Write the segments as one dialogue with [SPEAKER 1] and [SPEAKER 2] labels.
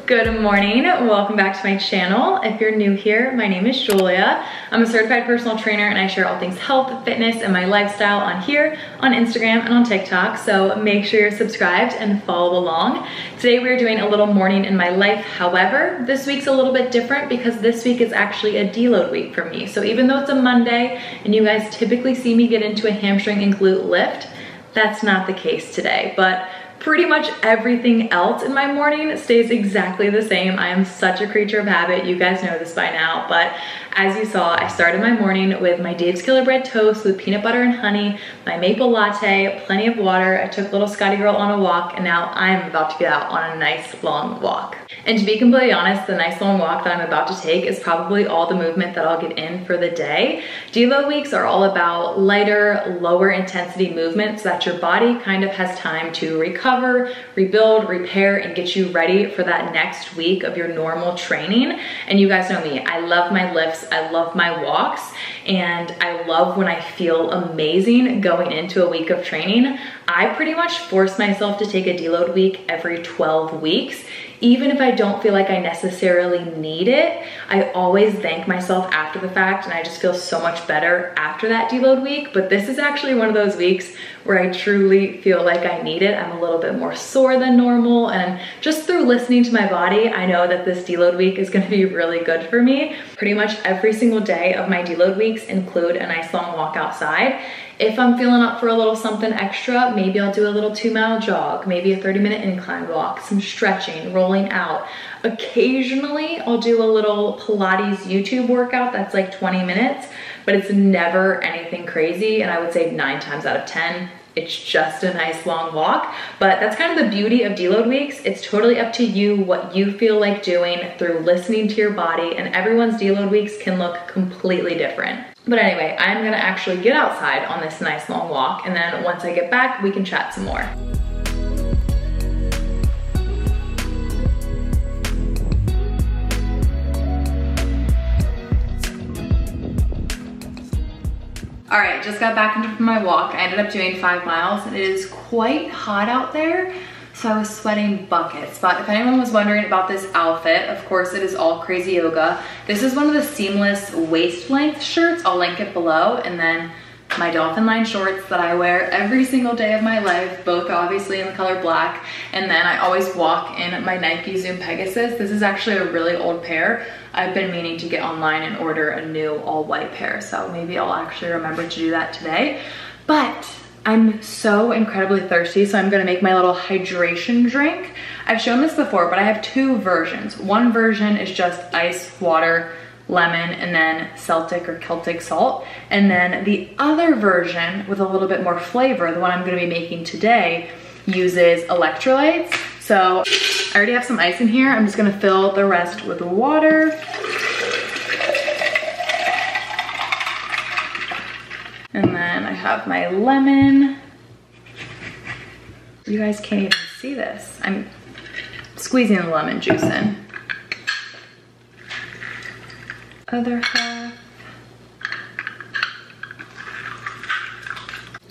[SPEAKER 1] Good morning, welcome back to my channel. If you're new here, my name is Julia. I'm a certified personal trainer and I share all things health, fitness, and my lifestyle on here, on Instagram, and on TikTok. So make sure you're subscribed and follow along. Today we're doing a little morning in my life. However, this week's a little bit different because this week is actually a deload week for me. So even though it's a Monday and you guys typically see me get into a hamstring and glute lift, that's not the case today. But pretty much everything else in my morning stays exactly the same. I am such a creature of habit. You guys know this by now, but as you saw, I started my morning with my Dave's Killer Bread toast with peanut butter and honey, my maple latte, plenty of water. I took little Scotty girl on a walk, and now I'm about to get out on a nice long walk. And to be completely honest, the nice long walk that I'm about to take is probably all the movement that I'll get in for the day. Deload weeks are all about lighter, lower intensity movement so that your body kind of has time to recover, rebuild, repair, and get you ready for that next week of your normal training. And you guys know me, I love my lifts, I love my walks, and I love when I feel amazing going into a week of training. I pretty much force myself to take a deload week every 12 weeks. Even if I don't feel like I necessarily need it, I always thank myself after the fact, and I just feel so much better after that deload week. But this is actually one of those weeks where I truly feel like I need it. I'm a little bit more sore than normal, and just through listening to my body, I know that this deload week is gonna be really good for me. Pretty much every single day of my deload weeks include a nice long walk outside. If I'm feeling up for a little something extra, maybe I'll do a little 2-mile jog, maybe a 30-minute incline walk, some stretching, rolling out. Occasionally, I'll do a little Pilates YouTube workout that's like 20 minutes, but it's never anything crazy. And I would say 9 times out of 10, it's just a nice long walk. But that's kind of the beauty of deload weeks. It's totally up to you what you feel like doing through listening to your body, and everyone's deload weeks can look completely different. But anyway, I'm gonna actually get outside on this nice long walk, and then once I get back, we can chat some more. All right, just got back into my walk. I ended up doing 5 miles, and it is quite hot out there, so I was sweating buckets. But if anyone was wondering about this outfit, of course it is all crazy yoga. This is one of the seamless waist length shirts. I'll link it below. And then my dolphin line shorts that I wear every single day of my life, both obviously in the color black. And then I always walk in my Nike Zoom Pegasus. This is actually a really old pair. I've been meaning to get online and order a new all white pair, so maybe I'll actually remember to do that today. But I'm so incredibly thirsty, so I'm gonna make my little hydration drink. I've shown this before, but I have 2 versions. One version is just ice, water, lemon, and then Celtic or Celtic salt. And then the other version with a little bit more flavor, the one I'm gonna be making today, uses electrolytes. So I already have some ice in here. I'm just gonna fill the rest with water. And then I have my lemon. You guys can't even see this. I'm squeezing the lemon juice in. Other half.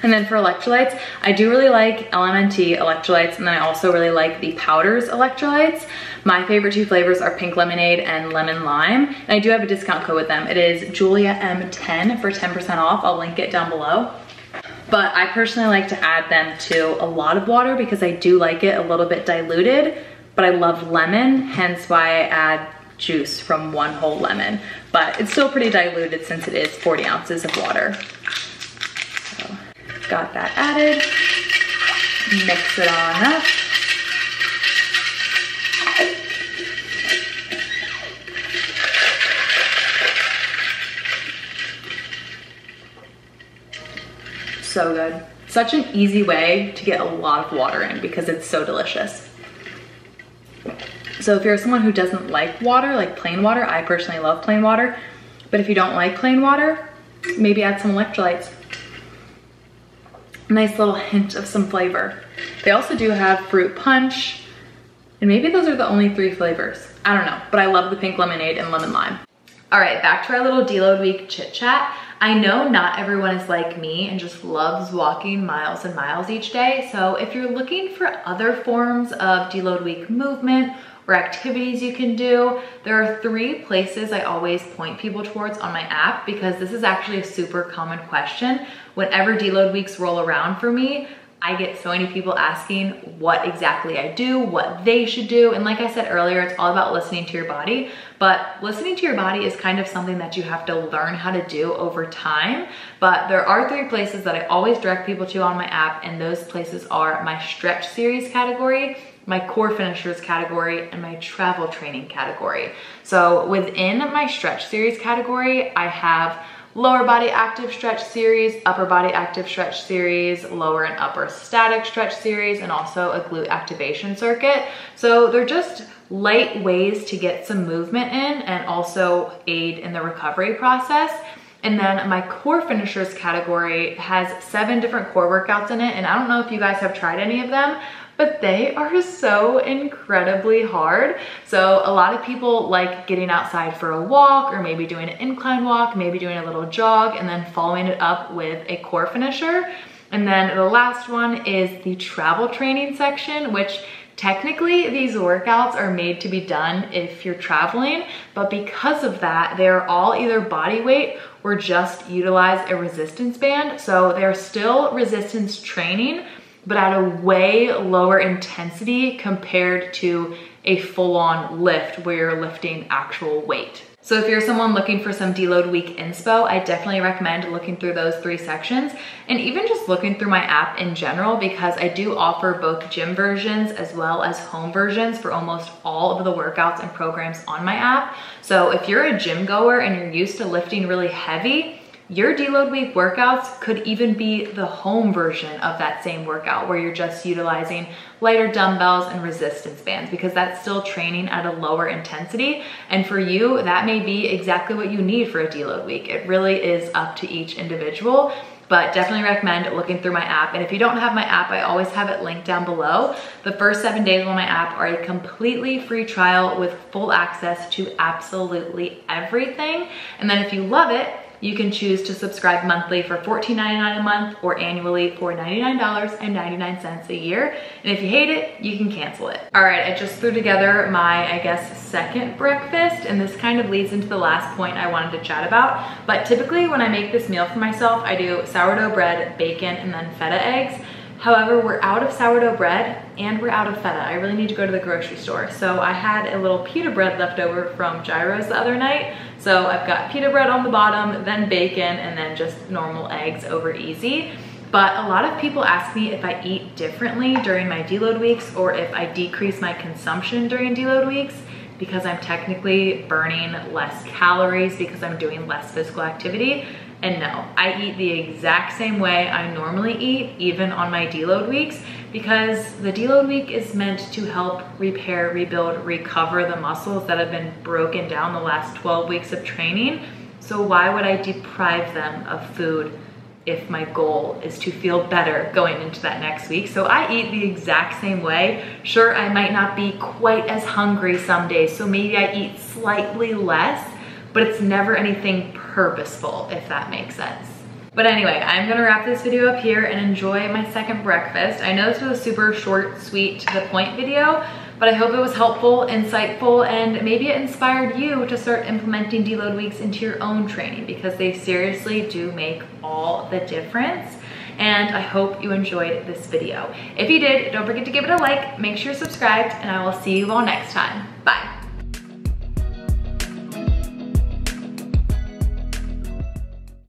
[SPEAKER 1] And then for electrolytes, I do really like LMNT electrolytes, and then I also really like the powders electrolytes. My favorite 2 flavors are pink lemonade and lemon lime, and I do have a discount code with them. It is JuliaM10 for 10% off. I'll link it down below. But I personally like to add them to a lot of water because I do like it a little bit diluted, but I love lemon, hence why I add juice from 1 whole lemon. But it's still pretty diluted since it is 40 ounces of water. So, got that added, mix it on up. So good. Such an easy way to get a lot of water in because it's so delicious. So if you're someone who doesn't like water, like plain water, I personally love plain water, but if you don't like plain water, maybe add some electrolytes. Nice little hint of some flavor. They also do have fruit punch, and maybe those are the only 3 flavors. I don't know, but I love the pink lemonade and lemon lime. All right, back to our little deload week chit chat. I know not everyone is like me and just loves walking miles and miles each day. So if you're looking for other forms of deload week movement or activities you can do. There are 3 places I always point people towards on my app because this is actually a super common question. Whenever deload weeks roll around for me, I get so many people asking what exactly I do, what they should do. And like I said earlier, it's all about listening to your body, but listening to your body is kind of something that you have to learn how to do over time. But there are 3 places that I always direct people to on my app, and those places are my stretch series category, my core finishers category, and my travel training category. So within my stretch series category, I have lower body active stretch series, upper body active stretch series, lower and upper static stretch series, and also a glute activation circuit. So they're just light ways to get some movement in and also aid in the recovery process. And then my core finishers category has 7 different core workouts in it. And I don't know if you guys have tried any of them, but they are so incredibly hard. So a lot of people like getting outside for a walk, or maybe doing an incline walk, maybe doing a little jog, and then following it up with a core finisher. And then the last one is the travel training section, which technically these workouts are made to be done if you're traveling, but because of that, they're all either body weight or just utilize a resistance band. So they're still resistance training, but at a way lower intensity compared to a full-on lift where you're lifting actual weight. So if you're someone looking for some deload week inspo, I definitely recommend looking through those 3 sections, and even just looking through my app in general, because I do offer both gym versions as well as home versions for almost all of the workouts and programs on my app. So if you're a gym goer and you're used to lifting really heavy, your deload week workouts could even be the home version of that same workout where you're just utilizing lighter dumbbells and resistance bands, because that's still training at a lower intensity. And for you, that may be exactly what you need for a deload week. It really is up to each individual, but definitely recommend looking through my app. And if you don't have my app, I always have it linked down below. The first 7 days on my app are a completely free trial with full access to absolutely everything. And then if you love it, you can choose to subscribe monthly for $14.99 a month or annually for $99.99 a year. And if you hate it, you can cancel it. All right, I just threw together my, I guess, second breakfast, and this kind of leads into the last point I wanted to chat about. But typically when I make this meal for myself, I do sourdough bread, bacon, and then feta eggs. However, we're out of sourdough bread and we're out of feta. I really need to go to the grocery store. So I had a little pita bread left over from Gyro's the other night. So I've got pita bread on the bottom, then bacon, and then just normal eggs over easy. But a lot of people ask me if I eat differently during my deload weeks or if I decrease my consumption during deload weeks because I'm technically burning less calories because I'm doing less physical activity. And no, I eat the exact same way I normally eat, even on my deload weeks, because the deload week is meant to help repair, rebuild, recover the muscles that have been broken down the last 12 weeks of training. So why would I deprive them of food if my goal is to feel better going into that next week? So I eat the exact same way. Sure, I might not be quite as hungry some days, so maybe I eat slightly less, but it's never anything purposeful, if that makes sense. But anyway, I'm gonna wrap this video up here and enjoy my second breakfast. I know this was a super short, sweet, to the point video, but I hope it was helpful, insightful, and maybe it inspired you to start implementing deload weeks into your own training, because they seriously do make all the difference. And I hope you enjoyed this video. If you did, don't forget to give it a like, make sure you're subscribed, and I will see you all next time. Bye.